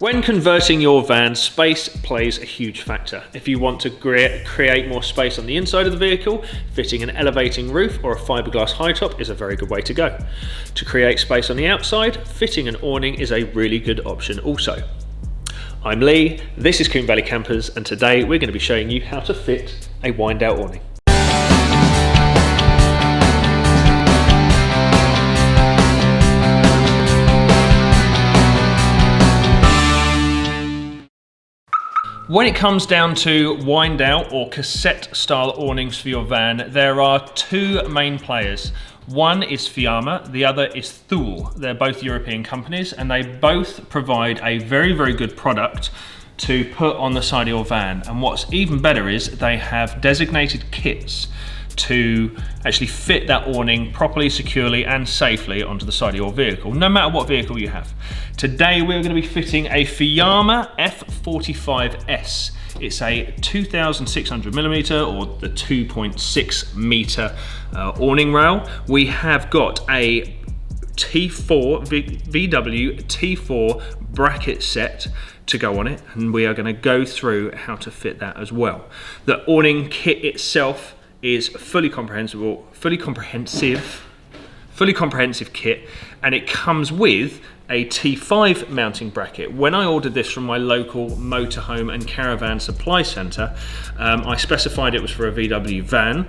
When converting your van, space plays a huge factor. If you want to create more space on the inside of the vehicle, fitting an elevating roof or a fiberglass high top is a very good way to go. To create space on the outside, fitting an awning is a really good option also. I'm Lee, this is Coombe Valley Campers, and today we're going to be showing you how to fit a wind out awning. When it comes down to wind out or cassette style awnings for your van, there are two main players. One is Fiamma, the other is Thule. They're both European companies and they both provide a very, very good product to put on the side of your van. And what's even better is they have designated kits to actually fit that awning properly, securely and safely onto the side of your vehicle, no matter what vehicle you have. Today we're going to be fitting a Fiamma F45s. It's a 2,600mm or the 2.6 meter awning rail. We have got a VW T5 bracket set to go on it, and we are going to go through how to fit that as well. The awning kit itself is fully comprehensive kit, and it comes with a T5 mounting bracket. When I ordered this from my local motorhome and caravan supply centre, I specified it was for a VW van,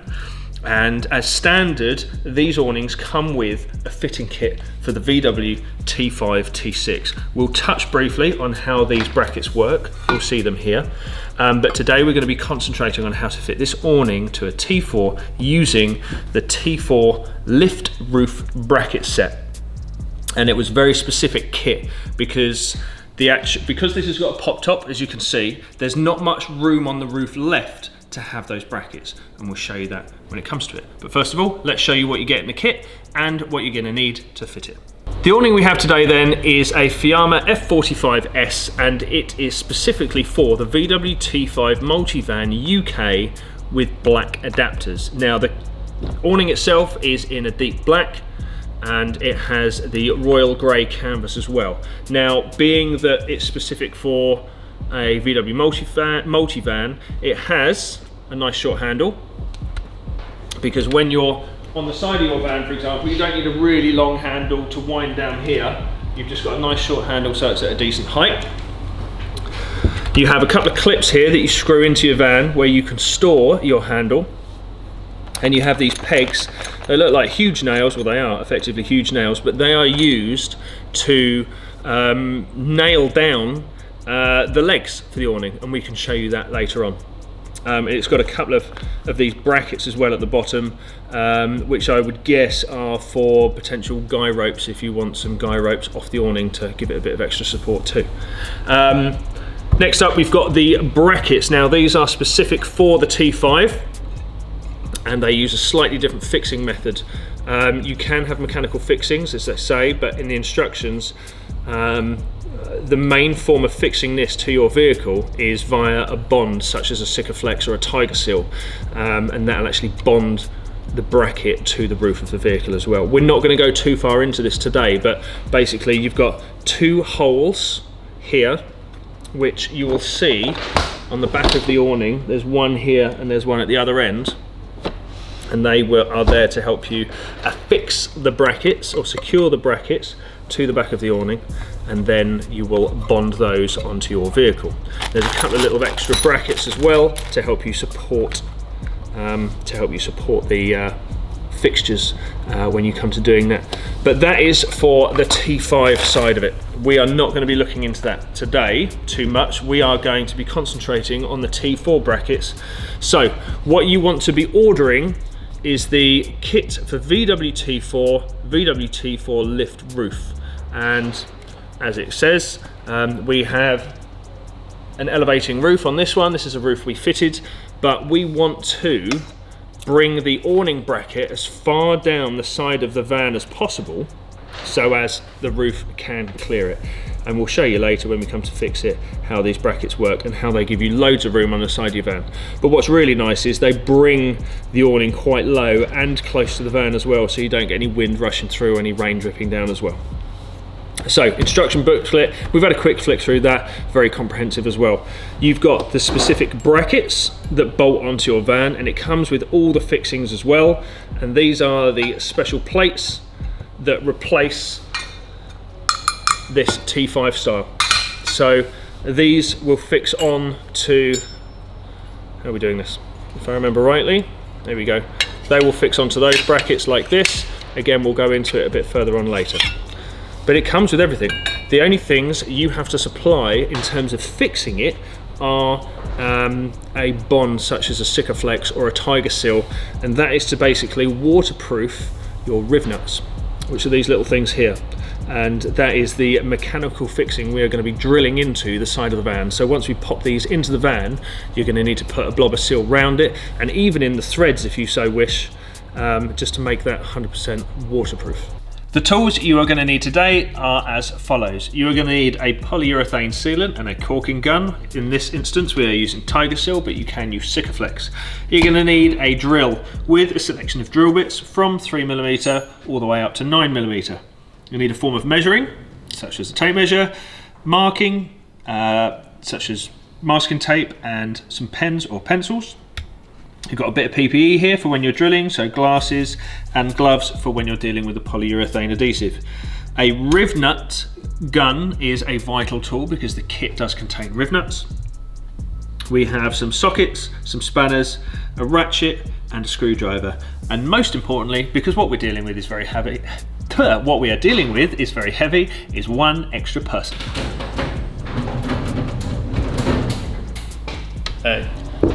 and as standard, these awnings come with a fitting kit for the VW T5 T6. We'll touch briefly on how these brackets work, you'll see them here. But today we're going to be concentrating on how to fit this awning to a T4 using the T4 lift roof bracket set. And it was very specific kit because because this has got a pop top, as you can see, there's not much room on the roof left to have those brackets, and we'll show you that when it comes to it. But first of all, let's show you what you get in the kit and what you're going to need to fit it. The awning we have today then is a Fiamma F45s, and it is specifically for the VW T5 Multivan UK with black adapters. Now the awning itself is in a deep black, and it has the royal grey canvas as well. Now, being that it's specific for a VW multivan, it has a nice short handle, because when you're on the side of your van, for example, you don't need a really long handle to wind down here. You've just got a nice short handle, so it's at a decent height. You have a couple of clips here that you screw into your van where you can store your handle, and you have these pegs. They look like huge nails, well they are effectively huge nails, but they are used to nail down the legs for the awning, and we can show you that later on. It's got a couple of these brackets as well at the bottom, which I would guess are for potential guy ropes if you want some guy ropes off the awning to give it a bit of extra support too. Next up we've got the brackets. Now these are specific for the T5 and they use a slightly different fixing method. You can have mechanical fixings, as they say, but in the instructions the main form of fixing this to your vehicle is via a bond, such as a Sikaflex or a Tiger Seal, and that'll actually bond the bracket to the roof of the vehicle as well. We're not going to go too far into this today, but basically you've got two holes here, which you will see on the back of the awning. There's one here and there's one at the other end, and they are there to help you affix the brackets or secure the brackets to the back of the awning, and then you will bond those onto your vehicle. There's a couple of little extra brackets as well to help you support the fixtures when you come to doing that. But that is for the T5 side of it. We are not going to be looking into that today too much. We are going to be concentrating on the T4 brackets. So what you want to be ordering is the kit for VW T4 lift roof, and as it says, we have an elevating roof on this one. This is a roof we fitted, but we want to bring the awning bracket as far down the side of the van as possible so as the roof can clear it. And we'll show you later when we come to fix it how these brackets work and how they give you loads of room on the side of your van. But what's really nice is they bring the awning quite low and close to the van as well, so you don't get any wind rushing through, any rain dripping down as well. So, instruction booklet, we've had a quick flick through that, very comprehensive as well. You've got the specific brackets that bolt onto your van, and it comes with all the fixings as well. And these are the special plates that replace this T5 style. So these will fix on to, how are we doing this? If I remember rightly, there we go. They will fix onto those brackets like this. Again, we'll go into it a bit further on later. But it comes with everything. The only things you have to supply in terms of fixing it are a bond such as a Sikaflex or a Tiger Seal, and that is to basically waterproof your Rivnuts, which are these little things here. And that is the mechanical fixing we are going to be drilling into the side of the van. So once we pop these into the van, you're going to need to put a blob of seal round it, and even in the threads if you so wish, just to make that 100% waterproof. The tools you are going to need today are as follows. You are going to need a polyurethane sealant and a caulking gun. In this instance we are using Tiger Seal, but you can use Sikaflex. You're going to need a drill with a selection of drill bits from 3mm all the way up to 9mm. You need a form of measuring, such as a tape measure, marking, such as masking tape, and some pens or pencils. You've got a bit of PPE here for when you're drilling, so glasses and gloves for when you're dealing with the polyurethane adhesive. A Rivnut gun is a vital tool because the kit does contain Rivnuts. We have some sockets, some spanners, a ratchet and a screwdriver. And most importantly, because what we're dealing with is very heavy, is one extra person.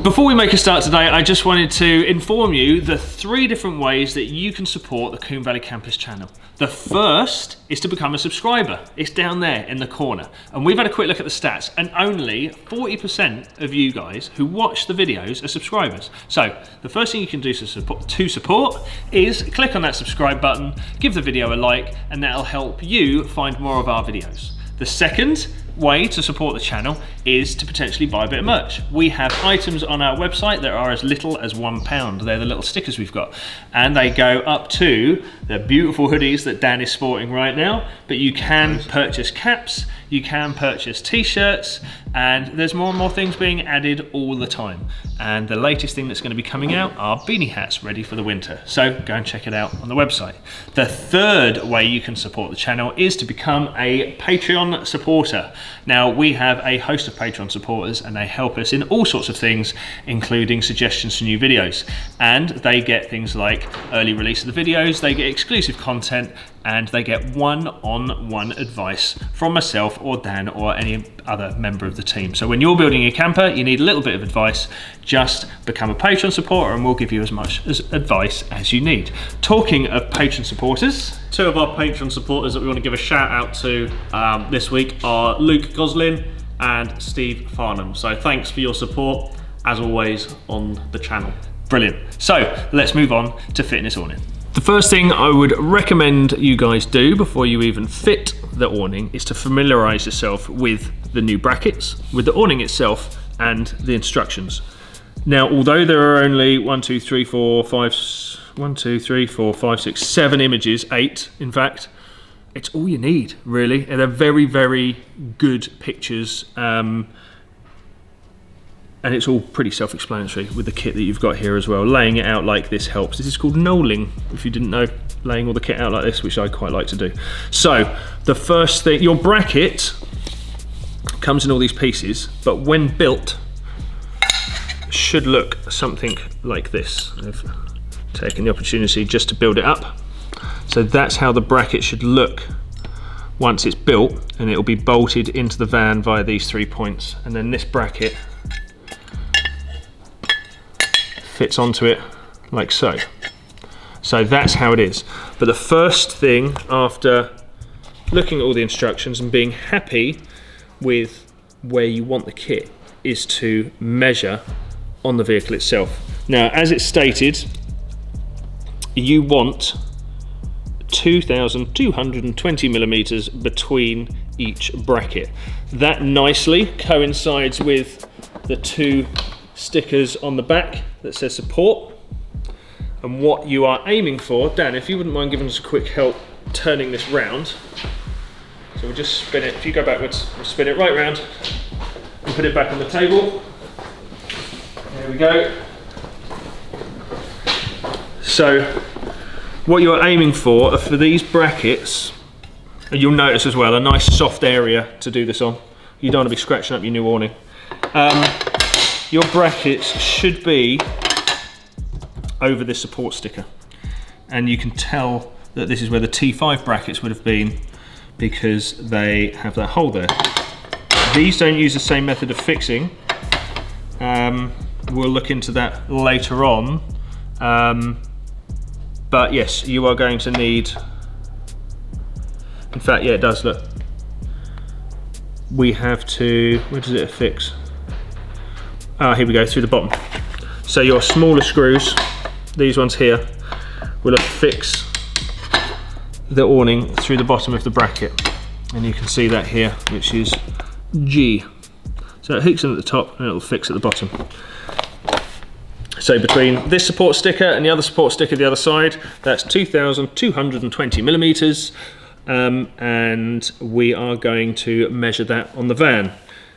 Before we make a start today, I just wanted to inform you the 3 different ways that you can support the Combe Valley Campers channel. The first is to become a subscriber. It's down there in the corner. And we've had a quick look at the stats, and only 40% of you guys who watch the videos are subscribers. So the first thing you can do to support is click on that subscribe button, give the video a like, and that'll help you find more of our videos. The second way to support the channel is to potentially buy a bit of merch. We have items on our website that are as little as £1. They're the little stickers we've got, and they go up to the beautiful hoodies that Dan is sporting right now. But you can purchase caps, you can purchase t-shirts, and there's more and more things being added all the time. And the latest thing that's going to be coming out are beanie hats ready for the winter. So go and check it out on the website. The third way you can support the channel is to become a Patreon supporter. Now, we have a host of Patreon supporters, and they help us in all sorts of things, including suggestions for new videos. And they get things like early release of the videos, they get exclusive content, and they get one-on-one advice from myself or Dan or any other member of the team. So when you're building a camper, you need a little bit of advice, just become a Patreon supporter and we'll give you as much advice as you need. Talking of Patreon supporters, 2 of our Patreon supporters that we want to give a shout out to this week are Luke Goslin and Steve Farnham. So thanks for your support, as always, on the channel. Brilliant. So let's move on to fitting this awning. The first thing I would recommend you guys do before you even fit the awning is to familiarise yourself with the new brackets, with the awning itself and the instructions. Now, although there are only 7 images, 8 in fact, it's all you need really. And they're very, very good pictures. And it's all pretty self-explanatory with the kit that you've got here as well. Laying it out like this helps. This is called knolling, if you didn't know, laying all the kit out like this, which I quite like to do. So the first thing, your bracket comes in all these pieces, but when built, should look something like this. I've taken the opportunity just to build it up. So that's how the bracket should look once it's built, and it'll be bolted into the van via these 3 points. And then this bracket fits onto it like so. So that's how it is. But the first thing, after looking at all the instructions and being happy with where you want the kit, is to measure on the vehicle itself. Now, as it's stated, you want 2,220mm between each bracket. That nicely coincides with the 2 stickers on the back that says support. And what you are aiming for, Dan, if you wouldn't mind giving us a quick help turning this round, So we'll just spin it, if you go backwards, we'll spin it right round and put it back on the table. There we go. So what you're aiming for are for these brackets, and you'll notice as well, a nice soft area to do this on. You don't want to be scratching up your new awning. Your brackets should be over this support sticker. And you can tell that this is where the T5 brackets would have been because they have that hole there. These don't use the same method of fixing. We'll look into that later on. But yes, you are going to need, in fact, yeah, it does, look. We have to, where does it affix? Ah, here we go, through the bottom. So your smaller screws, these ones here, will affix the awning through the bottom of the bracket. And you can see that here, which is G. So it hooks in at the top and it'll fix at the bottom. So between this support sticker and the other support sticker the other side, that's 2,220 millimeters. And we are going to measure that on the van.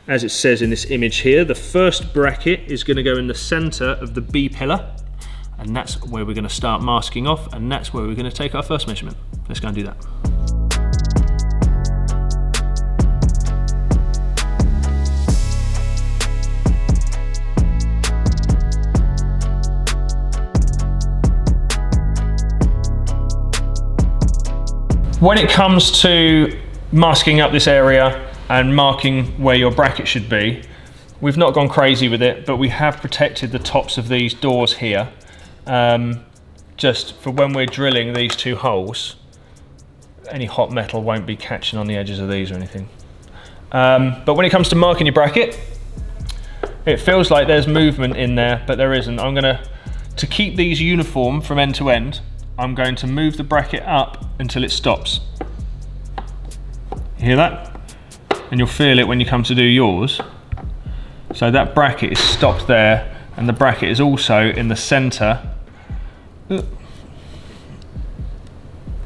As it says in this image here, the first bracket is going to go in the center of the B pillar, and that's where we're going to start masking off, and that's where we're going to take our first measurement. Let's go and do that. When it comes to masking up this area and marking where your bracket should be, we've not gone crazy with it, but we have protected the tops of these doors here, just for when we're drilling these two holes. Any hot metal won't be catching on the edges of these or anything. But when it comes to marking your bracket, it feels like there's movement in there, but there isn't. To keep these uniform from end to end, I'm going to move the bracket up until it stops. You hear that? And you'll feel it when you come to do yours. So that bracket is stopped there, and the bracket is also in the center.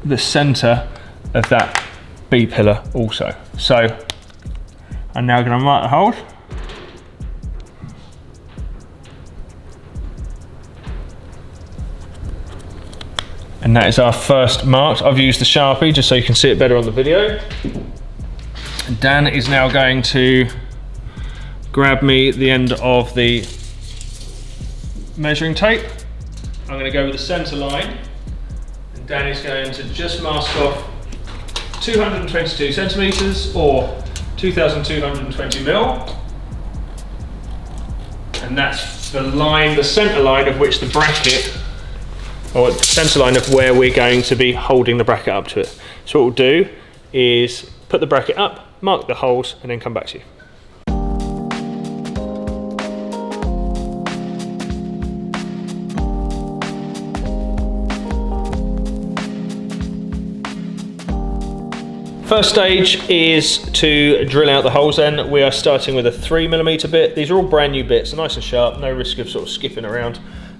The center of that B pillar also. So I'm now going to mark the holes. And that is our first mark. I've used the Sharpie just so you can see it better on the video. Dan is now going to grab me the end of the measuring tape. I'm going to go with the center line, and Dan is going to just mask off 222 centimeters or 2,220 mil. And that's the line, the center line of which the bracket, or the centre line of where we're going to be holding the bracket up to it. So what we'll do is put the bracket up, mark the holes, and then come back to you. First stage is to drill out the holes then. We are starting with a 3mm bit. These are all brand new bits, nice and sharp, no risk of sort of skipping around.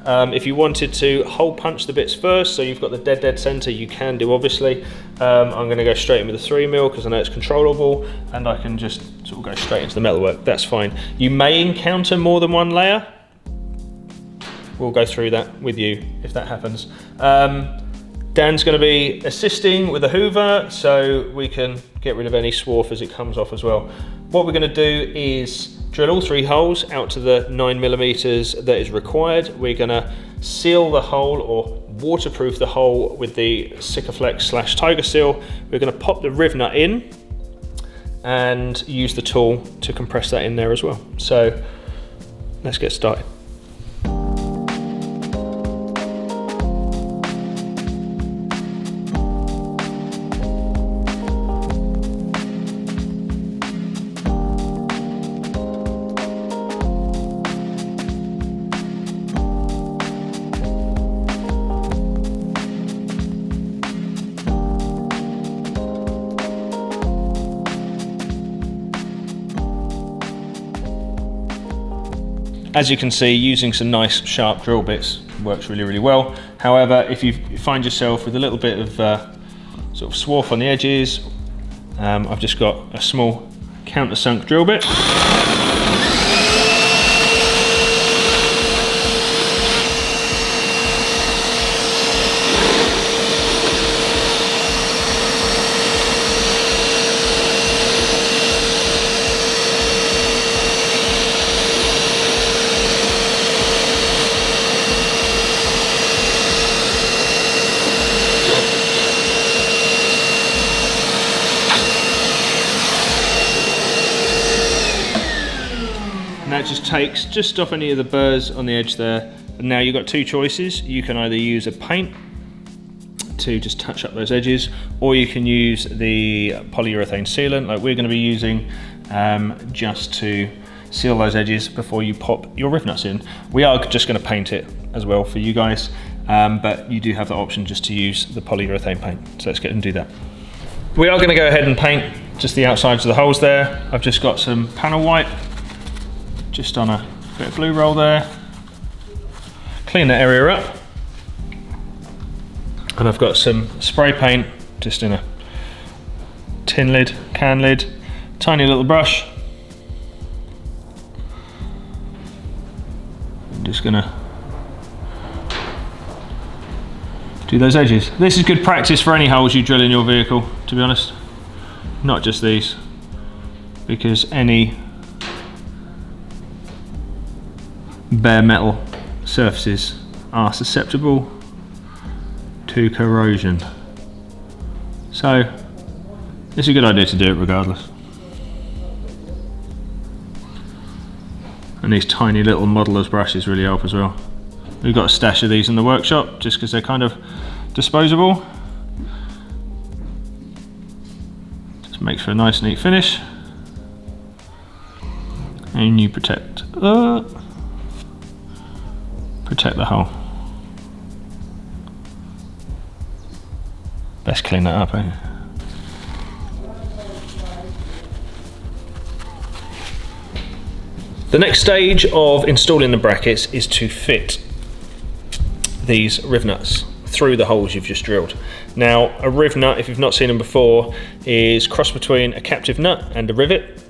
If you wanted to hole punch the bits first, so you've got the dead center, you can do obviously. I'm going to go straight in with a 3mm because I know it's controllable, and I can just sort of go straight into the metalwork. That's fine. You may encounter more than one layer. We'll go through that with you if that happens. Dan's going to be assisting with a hoover so we can get rid of any swarf as it comes off as well. What we're going to do is drill all 3 holes out to the 9mm that is required. We're going to seal the hole or waterproof the hole with the Sikaflex / Tiger Seal. We're going to pop the Rivnut in and use the tool to compress that in there as well. So let's get started. As you can see, using some nice sharp drill bits works really well. However, if you find yourself with a little bit of sort of swarf on the edges, I've just got a small countersunk drill bit. And that just takes just off any of the burrs on the edge there. And now you've got two choices. You can either use a paint to just touch up those edges, or you can use the polyurethane sealant like we're going to be using just to seal those edges before you pop your Rivnuts in. We are just going to paint it as well for you guys, but you do have the option just to use the polyurethane paint. So let's get and do that. We are going to go ahead and paint just the outsides of the holes there. I've just got some panel white just on a bit of glue roll there. Clean that area up. And I've got some spray paint just in a tin lid, can lid, tiny little brush. I'm just gonna do those edges. This is good practice for any holes you drill in your vehicle, to be honest. Not just these, because any bare metal surfaces are susceptible to corrosion. So it's a good idea to do it regardless. And these tiny little modeller's brushes really help as well. We've got a stash of these in the workshop just because they're kind of disposable. Just makes for a nice neat finish. And you protect the hole. Best clean that up, eh? The next stage of installing the brackets is to fit these Rivnuts through the holes you've just drilled. Now, a Rivnut, if you've not seen them before, is cross between a captive nut and a rivet.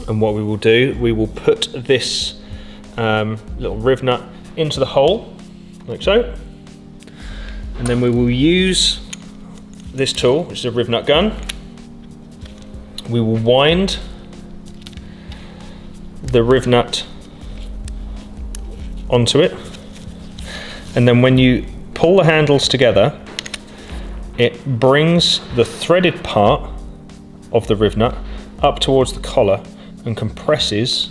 And what we will do, we will put this little Rivnut into the hole, like so. And then we will use this tool, which is a Rivnut gun. We will wind the Rivnut onto it, and then when you pull the handles together, it brings the threaded part of the Rivnut up towards the collar and compresses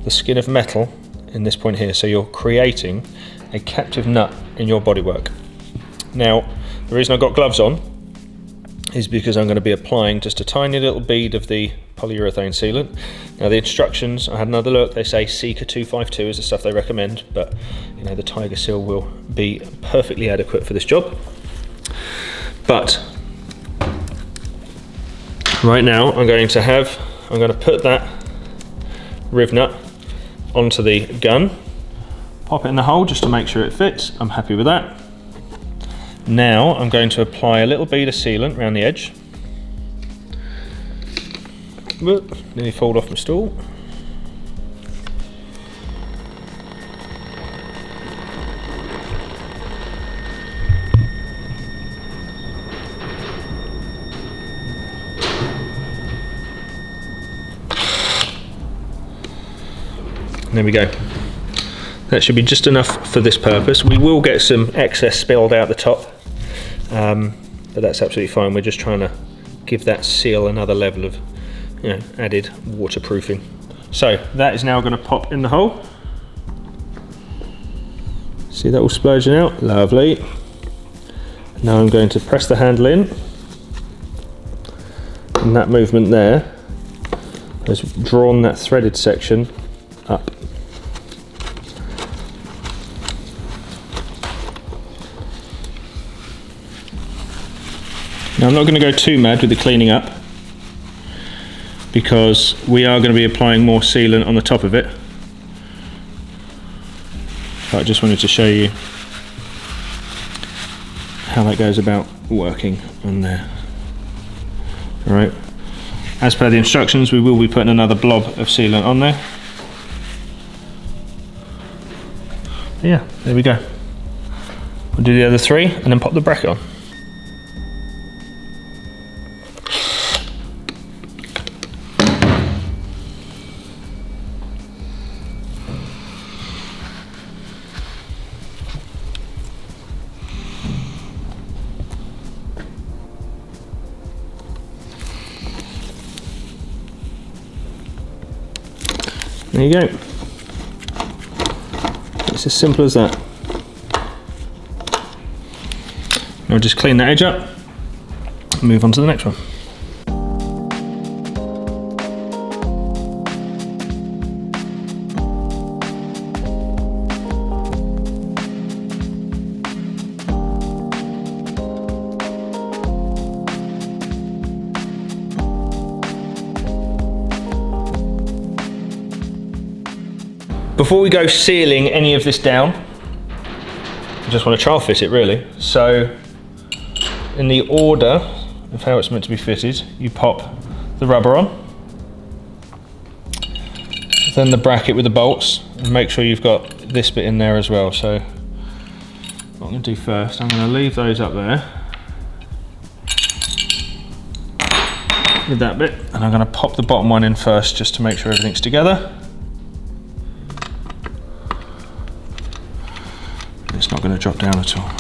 the skin of metal in this point here, so you're creating a captive nut in your bodywork. Now, the reason I've got gloves on is because I'm going to be applying just a tiny little bead of the polyurethane sealant. Now, the instructions, I had another look, they say Sika 252 is the stuff they recommend, but you know, the Tiger Seal will be perfectly adequate for this job. But right now I'm going to put that Rivnut onto the gun, pop it in the hole just to make sure it fits. I'm happy with that. Now I'm going to apply a little bead of sealant around the edge. Nearly fall off my stool. There we go. That should be just enough for this purpose. We will get some excess spilled out the top, but that's absolutely fine. We're just trying to give that seal another level of, you know, added waterproofing. So that is now going to pop in the hole. See that all splurging out? Lovely. Now I'm going to press the handle in, and that movement there has drawn that threaded section up. Now I'm not going to go too mad with the cleaning up, because we are going to be applying more sealant on the top of it. But I just wanted to show you how that goes about working on there. Right. As per the instructions, we will be putting another blob of sealant on there. Yeah, there we go. We'll do the other 3 and then pop the bracket on. There you go. It's as simple as that. Now just clean that edge up and move on to the next one. Before we go sealing any of this down, I just want to trial fit it really. So in the order of how it's meant to be fitted, you pop the rubber on, then the bracket with the bolts, and make sure you've got this bit in there as well. So what I'm going to do first, I'm going to leave those up there with that bit, and I'm going to pop the bottom one in first just to make sure everything's together. It's not going to drop down at all.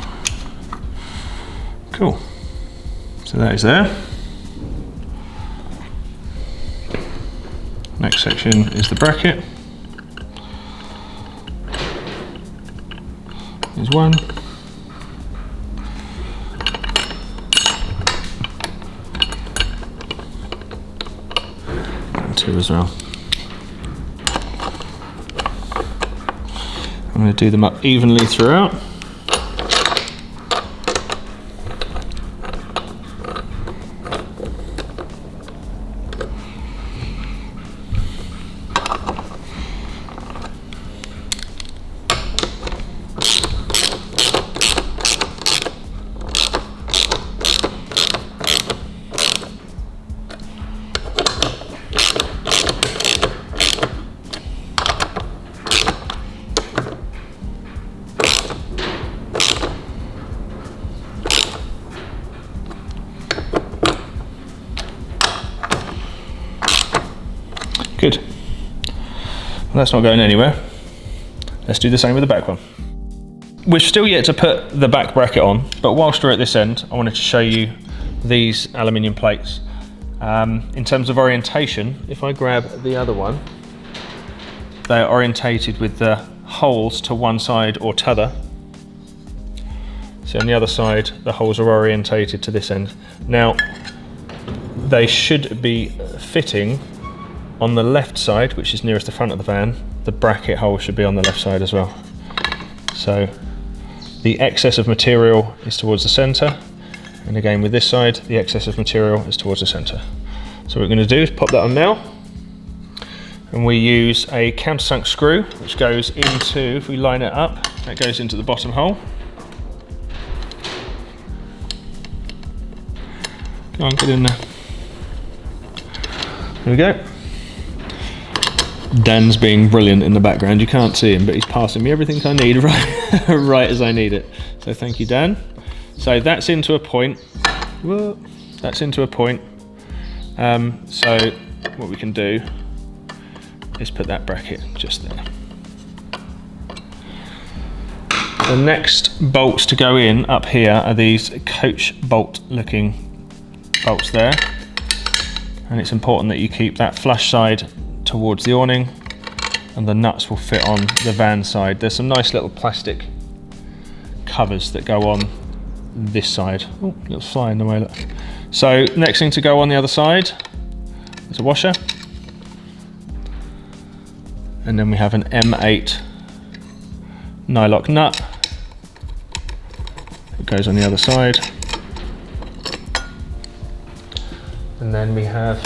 Cool. So that is there. Next section is the bracket. There's one. And 2 as well. I'm going to do them up evenly throughout. Good. Well, that's not going anywhere. Let's do the same with the back one. We're still yet to put the back bracket on, but whilst we're at this end, I wanted to show you these aluminium plates. In terms of orientation, if I grab the other one, they're orientated with the holes to one side or t'other. So on the other side, the holes are orientated to this end. Now, they should be fitting on the left side, which is nearest the front of the van. The bracket hole should be on the left side as well. So the excess of material is towards the center, and again with this side, the excess of material is towards the center. So what we're going to do is pop that on now, and we use a countersunk screw, which goes into, if we line it up, that goes into the bottom hole. Go on, get in there. There we go. Dan's being brilliant in the background. You can't see him, but he's passing me everything I need right as I need it. So thank you, Dan. So that's into a point. Whoa, that's into a point. So what we can do is put that bracket just there. The next bolts to go in up here are these coach bolt looking bolts there. And it's important that you keep that flush side towards the awning, and the nuts will fit on the van side. There's some nice little plastic covers that go on this side. Oh, little fly in the way, look. So next thing to go on the other side is a washer, and then we have an M8 nylock nut. It goes on the other side, and then we have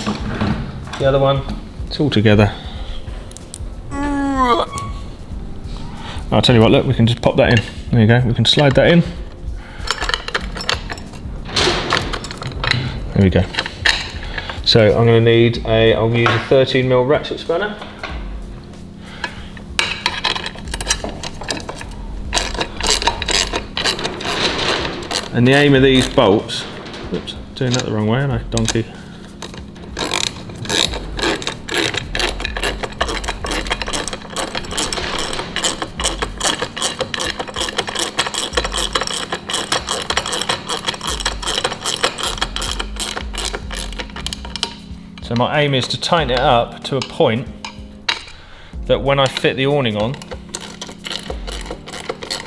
the other one. It's all together. I'll tell you what, look, we can just pop that in. There you go, we can slide that in. There we go. So I'm going to need I'll use a 13mm ratchet spanner. And the aim of these bolts, oops, doing that the wrong way, aren't I, donkey? So my aim is to tighten it up to a point that when I fit the awning on,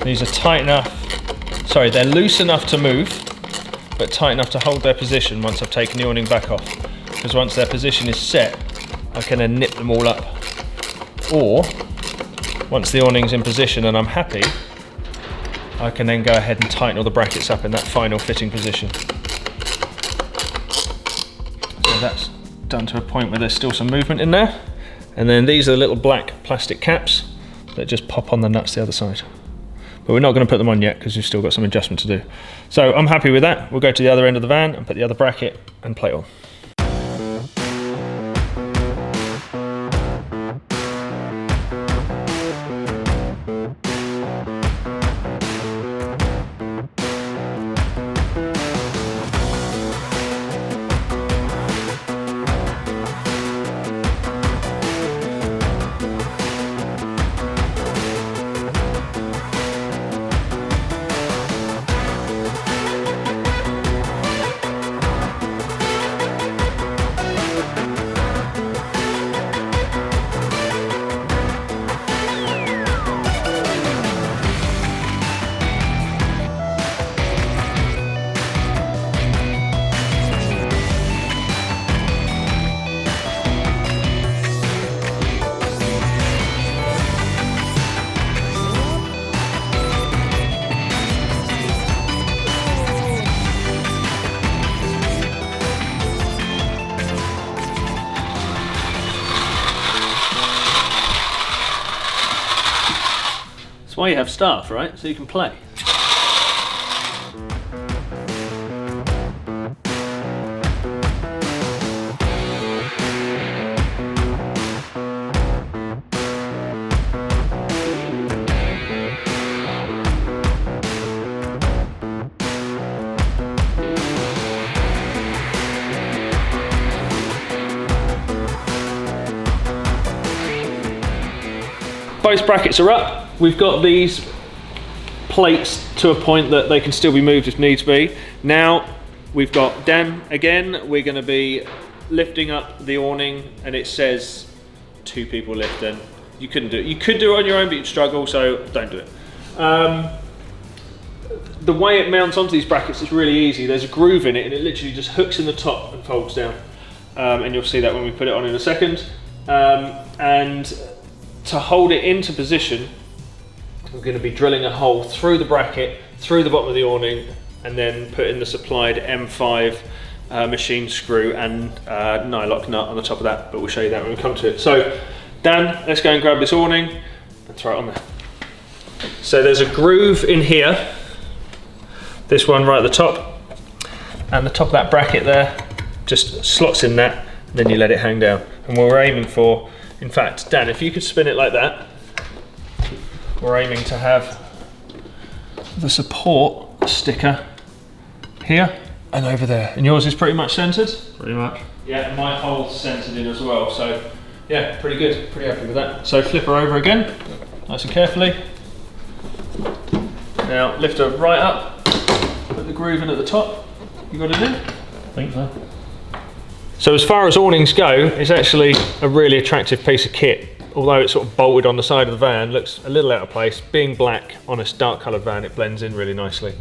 these are tight enough, sorry, they're loose enough to move, but tight enough to hold their position once I've taken the awning back off. Because once their position is set, I can then nip them all up. Or, once the awning's in position and I'm happy, I can then go ahead and tighten all the brackets up in that final fitting position. So that's done to a point where there's still some movement in there. And then these are the little black plastic caps that just pop on the nuts the other side. But we're not going to put them on yet because we've still got some adjustment to do. So I'm happy with that. We'll go to the other end of the van and put the other bracket and plate on. That's why you have staff, right? So you can play. Both brackets are up. We've got these plates to a point that they can still be moved if needs be. Now we've got Dan again. We're going to be lifting up the awning, and it says 2 people lifting. You couldn't do it. You could do it on your own, but you'd struggle, so don't do it. The way it mounts onto these brackets is really easy. There's a groove in it, and it literally just hooks in the top and folds down. And you'll see that when we put it on in a second. And to hold it into position, we're going to be drilling a hole through the bracket, through the bottom of the awning, and then put in the supplied M5 machine screw and nylock nut on the top of that, but we'll show you that when we come to it. So Dan, let's go and grab this awning and throw it on there. So there's a groove in here, this one right at the top, and the top of that bracket there just slots in that, and then you let it hang down. And what we're aiming for, in fact, Dan, if you could spin it like that, we're aiming to have the support sticker here and over there. And yours is pretty much centered? Pretty much. Yeah, and my hole's centered in as well. So yeah, pretty good, pretty happy with that. So flip her over again, nice and carefully. Now lift her right up, put the groove in at the top. You got it in? I think so. So as far as awnings go, it's actually a really attractive piece of kit. Although it's sort of bolted on the side of the van, looks a little out of place. Being black on a dark coloured van, it blends in really nicely.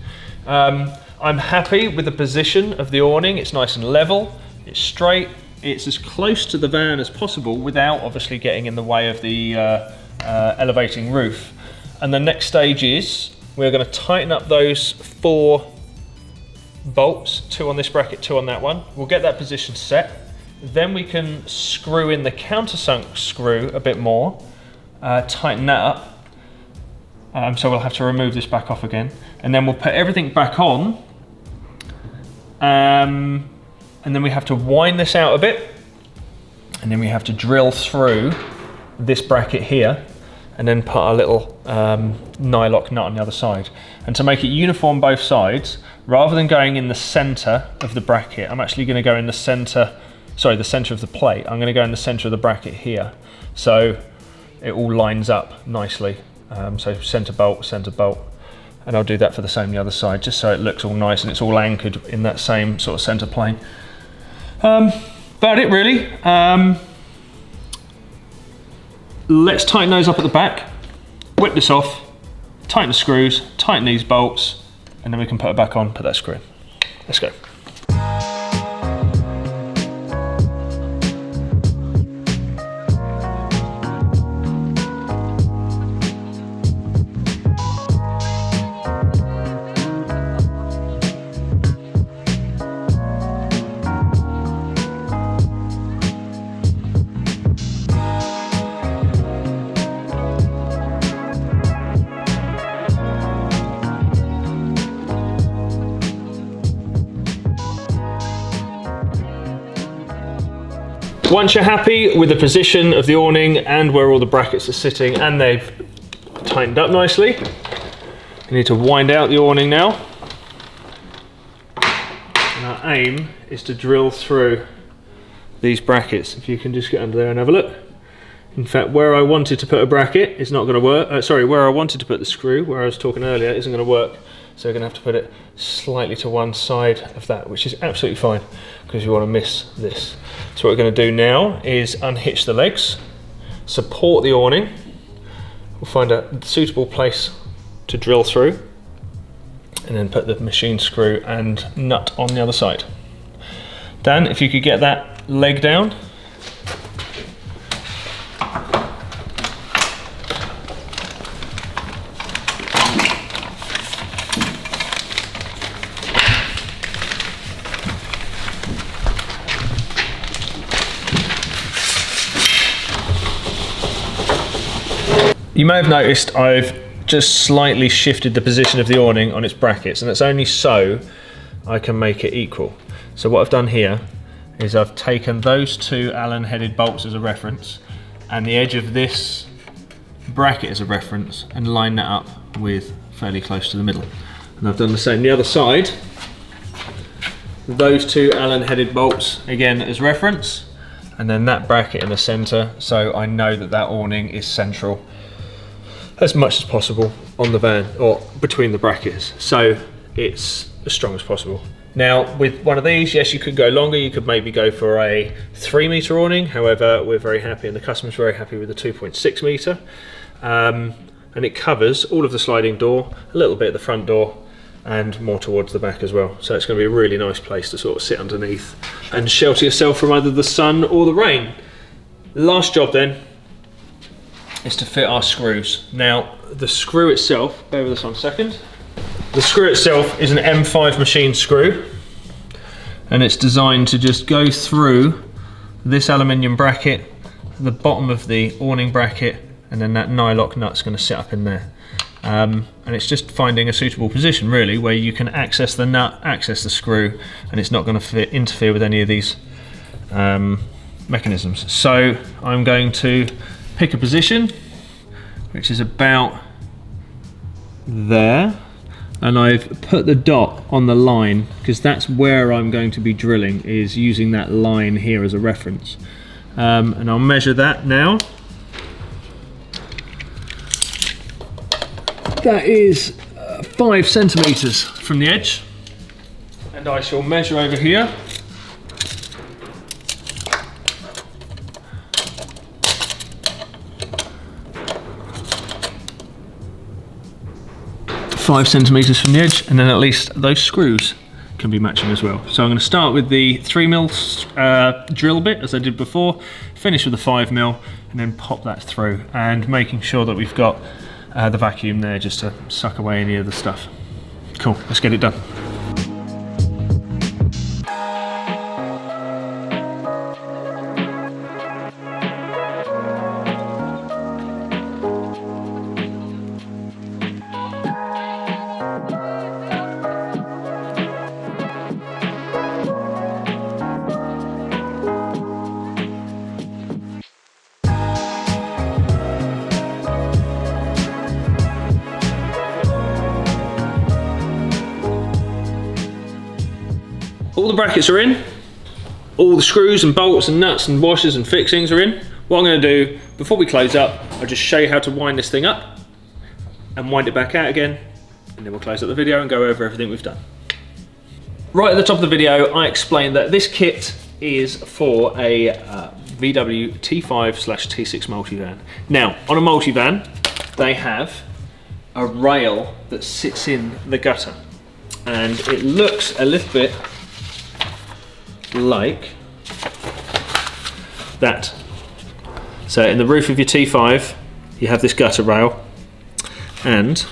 I'm happy with the position of the awning. It's nice and level, it's straight, it's as close to the van as possible without obviously getting in the way of the elevating roof. And the next stage is we're going to tighten up those 4 bolts, 2 on this bracket, 2 on that one. We'll get that position set. Then we can screw in the countersunk screw a bit more, tighten that up. So we'll have to remove this back off again. And then we'll put everything back on. And and then we have to wind this out a bit, and then we have to drill through this bracket here, and then put our little nylock nut on the other side. And to make it uniform both sides, rather than going in the center of the bracket, I'm actually going to go in the center of the plate. I'm going to go in the center of the bracket here, so it all lines up nicely. So center bolt, and I'll do that for the same the other side, just so it looks all nice and it's all anchored in that same sort of center plane. About it really. Let's tighten those up at the back, whip this off, tighten the screws, tighten these bolts, and then we can put it back on, put that screw in. Let's go. Once you're happy with the position of the awning and where all the brackets are sitting and they've tightened up nicely, you need to wind out the awning now. And our aim is to drill through these brackets. If you can just get under there and have a look. In fact, where I wanted to put a bracket is not going to work. Where I wanted to put the screw, where I was talking earlier, isn't going to work. So we're going to have to put it slightly to one side of that, which is absolutely fine because you want to miss this. So what we're going to do now is unhitch the legs, support the awning. We'll find a suitable place to drill through, and then put the machine screw and nut on the other side. Dan, if you could get that leg down. You may have noticed I've just slightly shifted the position of the awning on its brackets, and it's only so I can make it equal. So what I've done here is I've taken those two Allen headed bolts as a reference and the edge of this bracket as a reference and lined that up with fairly close to the middle. And I've done the same the other side. Those two Allen headed bolts again as reference, and then that bracket in the center, so I know that that awning is central as much as possible on the van, or between the brackets, so it's as strong as possible. Now with one of these, yes, you could go longer, you could maybe go for a 3 meter awning, however we're very happy and the customer's very happy with the 2.6 meter, and it covers all of the sliding door, a little bit at the front door and more towards the back as well, so it's going to be a really nice place to sort of sit underneath and shelter yourself from either the sun or the rain. Last job then is to fit our screws. Now the screw itself, bear with us one second. The screw itself is an M5 machine screw, and it's designed to just go through this aluminium bracket, the bottom of the awning bracket, and then that nylock nut's going to sit up in there. And it's just finding a suitable position really where you can access the nut, access the screw, and it's not going to interfere with any of these mechanisms. So I'm going to pick a position which is about there, and I've put the dot on the line because that's where I'm going to be drilling, is using that line here as a reference, and I'll measure that now. That is 5 centimeters from the edge, and I shall measure over here. Five centimeters from the edge, and then at least those screws can be matching as well. So I'm going to start with the 3mm drill bit as I did before, finish with the 5mm, and then pop that through, and making sure that we've got the vacuum there just to suck away any of the stuff. Cool, let's get it done. all the brackets are in, all the screws and bolts and nuts and washers and fixings are in. What I'm going to do before we close up, I'll just show you how to wind this thing up and wind it back out again, and then we'll close up the video and go over everything we've done. Right at the top of the video, I explained that this kit is for a VW T5/T6 multivan. Now, on a multivan, they have a rail that sits in the gutter, and it looks a little bit like that. So in the roof of your T5, you have this gutter rail, and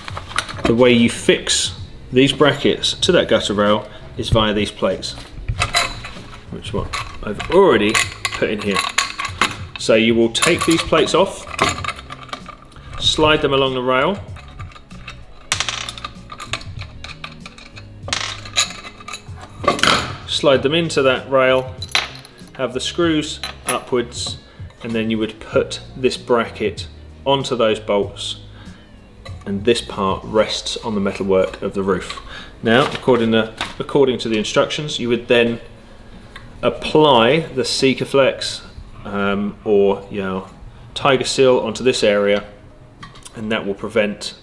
the way you fix these brackets to that gutter rail is via these plates, which is what I've already put in here. So you will take these plates off, slide them along the rail, slide them into that rail, have the screws upwards, and then you would put this bracket onto those bolts, and this part rests on the metalwork of the roof. Now, according to the instructions, you would then apply the Sikaflex or Tiger Seal onto this area, and that will prevent,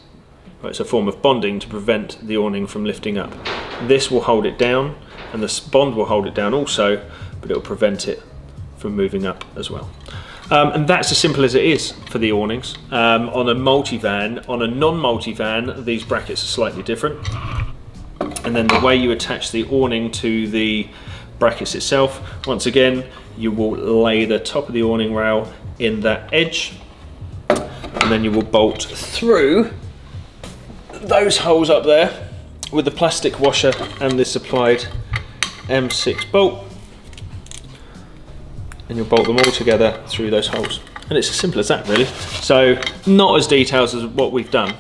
well, it's a form of bonding to prevent the awning from lifting up. This will hold it down, and the bond will hold it down also, but it will prevent it from moving up as well. And that's as simple as it is for the awnings. On a multivan, on a non-multivan, these brackets are slightly different. And then the way you attach the awning to the brackets itself, once again, you will lay the top of the awning rail in that edge, and then you will bolt through those holes up there with the plastic washer and the supplied M6 bolt, and you'll bolt them all together through those holes. And it's as simple as that, really. So not as detailed as what we've done,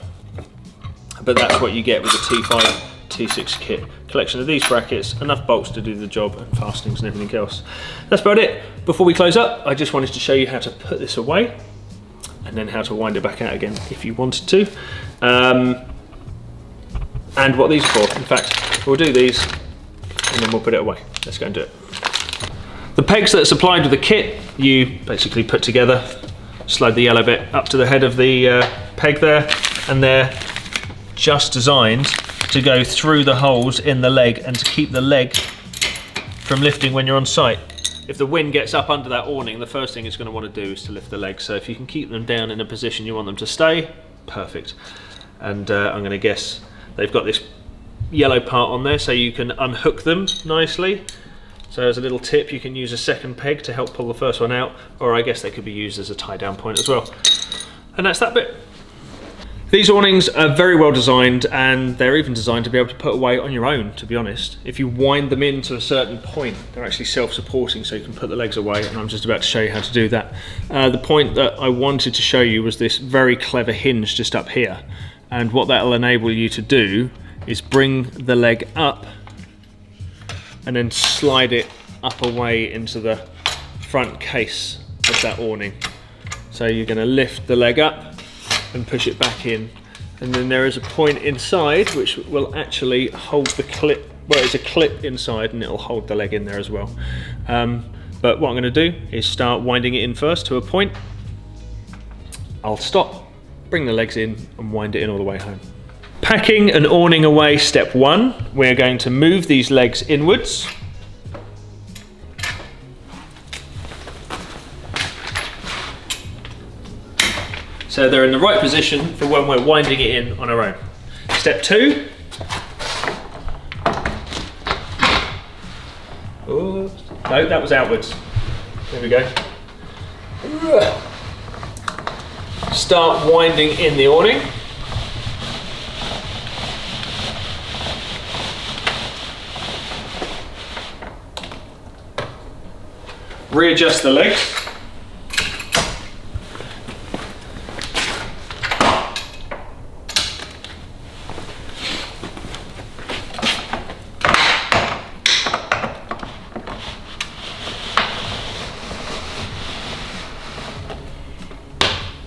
but that's what you get with the T5 T6 kit. Collection of these brackets, enough bolts to do the job, and fastenings and everything else. That's about it. Before we close up, I just wanted to show you how to put this away, and then how to wind it back out again if you wanted to, and what these are for. In fact, we'll do these and then we'll put it away. Let's go and do it. The pegs that are supplied with the kit, you basically put together, slide the yellow bit up to the head of the peg there, and they're just designed to go through the holes in the leg and to keep the leg from lifting when you're on site. If the wind gets up under that awning, the first thing it's going to want to do is to lift the leg. So if you can keep them down in a position you want them to stay, perfect. And I'm going to guess they've got this yellow part on there so you can unhook them nicely. So as a little tip, you can use a second peg to help pull the first one out, or I guess they could be used as a tie down point as well. And that's that bit. These awnings are very well designed, and they're even designed to be able to put away on your own, to be honest. If you wind them in to a certain point, they're actually self-supporting, so you can put the legs away, and I'm just about to show you how to do that. The point that I wanted to show you was this very clever hinge just up here, and what that will enable you to do is bring the leg up and then slide it up away into the front case of that awning. So you're going to lift the leg up and push it back in, and then there is a point inside which will actually hold the clip. Well, it's a clip inside and it'll hold the leg in there as well. But what I'm going to do is start winding it in first to a point. I'll stop, bring the legs in and wind it in all the way home. Packing an awning away, step one. We're going to move these legs inwards. So they're in the right position for when we're winding it in on our own. Step two. Oh, no, that was outwards. There we go. Start winding in the awning. Readjust the legs.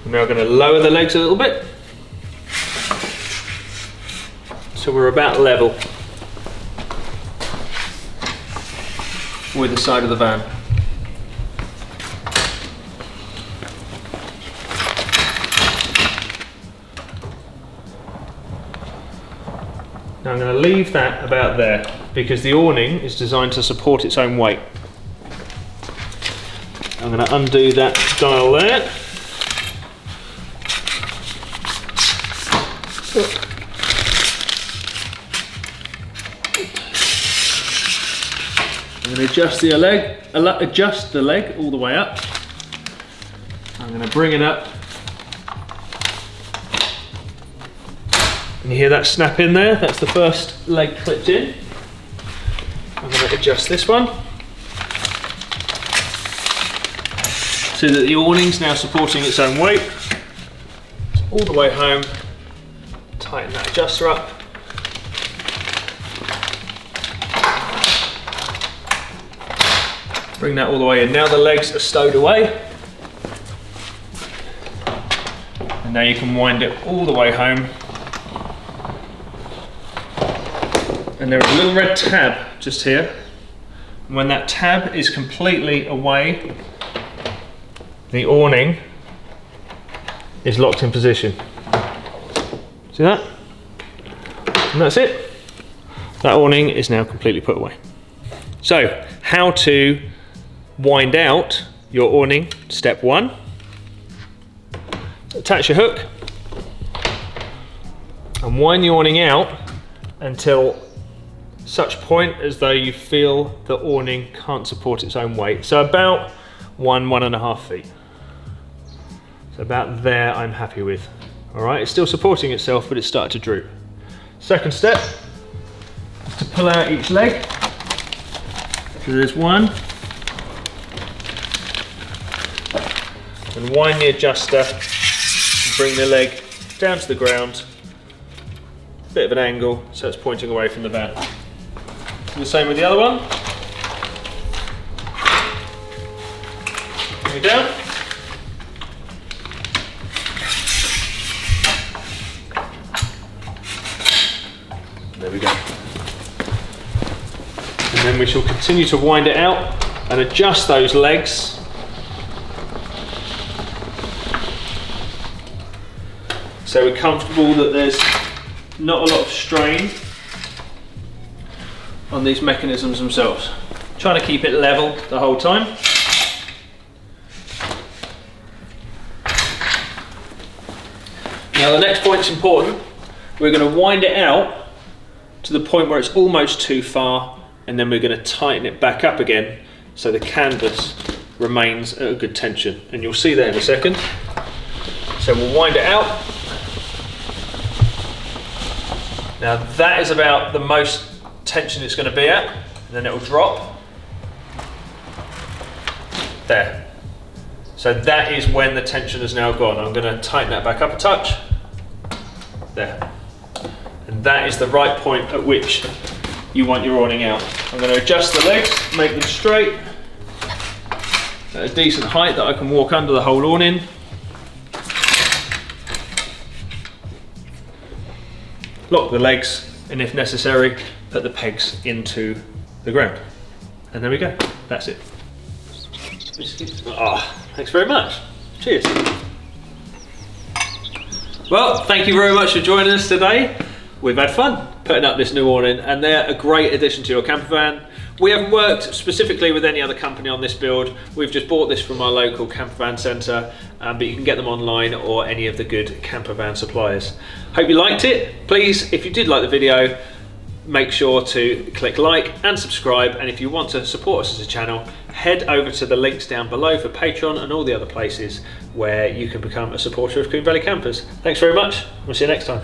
I'm now going to lower the legs a little bit, so we're about level. with the side of the van. Now I'm going to leave that about there because the awning is designed to support its own weight. I'm going to undo that dial there. I'm going to adjust the leg all the way up. I'm going to bring it up. And you hear that snap in there? That's the first leg clipped in. I'm going to adjust this one so that the awning's now supporting its own weight. So all the way home, tighten that adjuster up. Bring that all the way in. Now the legs are stowed away. And now you can wind it all the way home. And there is a little red tab just here. And when that tab is completely away, the awning is locked in position. See that? And that's it. That awning is now completely put away. So, how to wind out your awning. Step 1. Attach your hook and wind the awning out until such point as though you feel the awning can't support its own weight. So about 1.5 feet. So about there I'm happy with. Alright, it's still supporting itself, but it's started to droop. Second step is to pull out each leg. So there's one. And wind the adjuster and bring the leg down to the ground. Bit of an angle so it's pointing away from the van. The same with the other one. Bring it down. There we go. And then we shall continue to wind it out and adjust those legs. So we're comfortable that there's not a lot of strain on these mechanisms themselves. Trying to keep it level the whole time. Now the next point's important. We're going to wind it out to the point where it's almost too far, and then we're going to tighten it back up again so the canvas remains at a good tension. And you'll see that in a second. So we'll wind it out. Now that is about the most tension it's going to be at, and then it will drop. There. So that is when the tension has now gone. I'm going to tighten that back up a touch. There. And that is the right point at which you want your awning out. I'm going to adjust the legs, make them straight, at a decent height that I can walk under the whole awning. Lock the legs, and if necessary, put the pegs into the ground. And there we go, that's it. Oh, thanks very much. Cheers. Well, thank you very much for joining us today. We've had fun putting up this new awning, and they're a great addition to your camper van. We haven't worked specifically with any other company on this build. We've just bought this from our local camper van centre, but you can get them online or any of the good camper van suppliers. Hope you liked it. Please, if you did like the video, make sure to click like and subscribe. And if you want to support us as a channel, head over to the links down below for Patreon and all the other places where you can become a supporter of Coombe Valley Campers. Thanks very much. We'll see you next time.